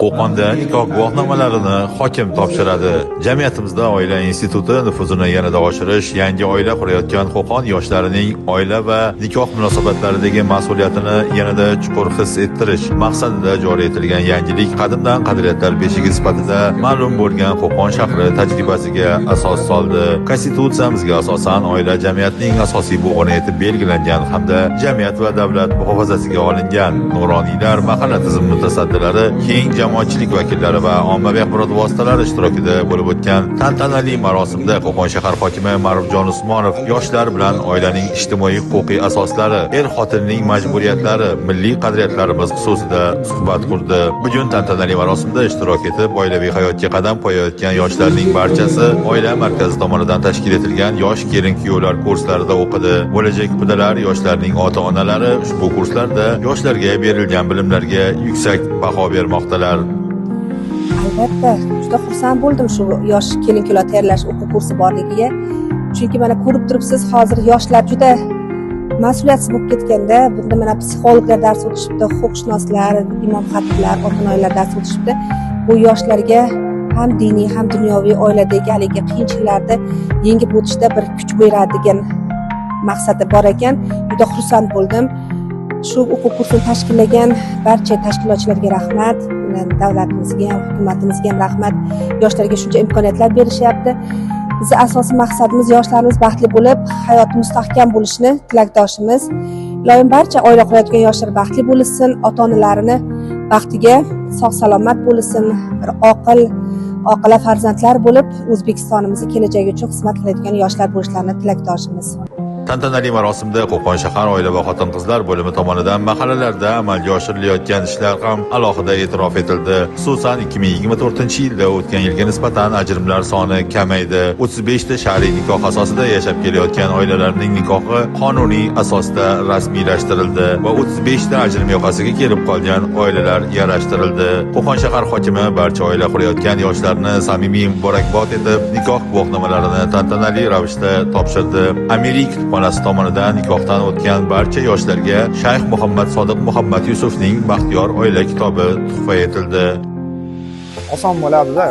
Qo'qonda nikoh guvohnomalarini hokim topshiradi. Jamiyatimizda oila instituti nufuzini yanada oshirish, yangi oila qurayotgan Qo'qon yoshlarining oila va nikoh munosabatlaridagi mas'uliyatini yanada chuqur his ettirish maqsadida joriy etilgan yangilik qadimdan qadriyatlar beshigi sifatida ma'lum bo'lgan Qo'qon shahri tajribasiga asos soldi. Konstitutsiyamizga asosan oila jamiyatning asosiy bo'g'ini etib belgilangan hamda jamiyat va davlat muhofazasiga olingan. Nuroniylar mahalla tizimi mutasaddilari, keng jamoatchilik vakillari va ommaviy axborot vositalari ishtirokida bo'lib o'tgan tantanali marosimda Qo'qon shahar hokimi Ma'rufjon Usmonov yoshlar bilan oilaning ijtimoiy-huquqiy asoslari, er-xotinning majburiyatlari, milliy qadriyatlarimiz xususida suhbat qurdi. Bugun tantanali marosimda ishtirok etib, oilaviy hayotga qadam qo'yayotgan yoshlarning barchasi oila markazi tomonidan tashkil etilgan yosh kelin-kuyovlar kurslarida o'qidi. Bo'lajak qudalar, yoshlarning ota-onalari ushbu kurslarda yoshlarga berilgan bilimlarga yuksak baho bermoqdalar. Albatta, juda xursand bo'ldim shu yosh kelin-kuyovlar tayyorlash o'quv kursi borligiga. Chunki mana ko'rib turibsiz, hozir yoshlar juda mas'uliyatsiz bo'lib ketganda, bunda mana psixologlar dars o'tishibdi, huquqshunoslar, imom xatiblar, ota-onalar dars o'tishibdi. Bu yoshlarga ham diniy, ham dunyoviy oiladagi haligi qiyinchiliklarni yengib o'tishda bir kuch beradi degan maqsadi bor ekan. Juda xursand bo'ldim. Shu o'quv kursini tashkillagan barcha tashkilotchilarga rahmat, davlatimizga ham, hukumatimizga ham rahmat. Yoshlarga shuncha imkoniyatlar berishyapti. Bizning asosiy maqsadimiz yoshlarimiz baxtli bo'lib, hayoti mustahkam bo'lishini tilakdoshimiz. Iloyim barcha oila qurayotgan yoshlar baxtli bo'lsin, ota-onalarini baxtiga sog'-salomat bo'lsin, bir oqila farzandlar bo'lib, O'zbekistonimizning kelajagi uchun xizmat qiladigan yoshlar bo'lishlarini tilakdoshimiz. Tantanali marosimda Qo'qon shahar oila va xotin-qizlar bo'limi tomonidan mahallalarda amalga oshirilayotgan ishlar ham alohida e'tirof etildi. Xususan 2024-yilda o'tgan yilga nisbatan ajrimlar soni kamaydi. 35 ta shar'iy nikoh asosida yashab kelayotgan oilalarning nikohi qonuniy asosda rasmiylashtirildi va 35 ta ajrim yoqasiga kelib qolgan oilalar yarashtirildi. Qo'qon shahar hokimi barcha oila qurayotgan yoshlarni samimiy muborakbod etib, nikoh guvohnomalarini tantanali ravishda topshirdi. Amerik onasi tomonidan nikohdan o'tgan barcha yoshlarga Shayx Muhammad Sodiq Muhammad Yusufning Baxtiyor oila kitobi tuhfa etildi. Oson bo'ladi-da.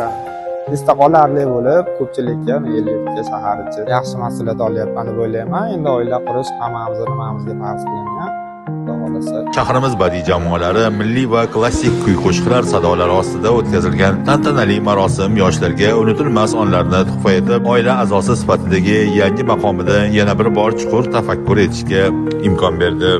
Istiqolarli bo'lib, ko'pchilikka, ellikka, shahar ichi yaxshi mas'uliyat olyapman deb o'ylayman. Endi oila qurish hammamizga farz qilingan. Shahrimiz badiiy jamoalari milliy va klassik kuy-qo'shiqlar sadolari ostida o'tkazilgan tantanali marosim yoshlarga unutilmas onlarni tuhfa etib, oila a'zosi sifatidagi yangi maqomida yana bir bor chuqur tafakkur etishga imkon berdi.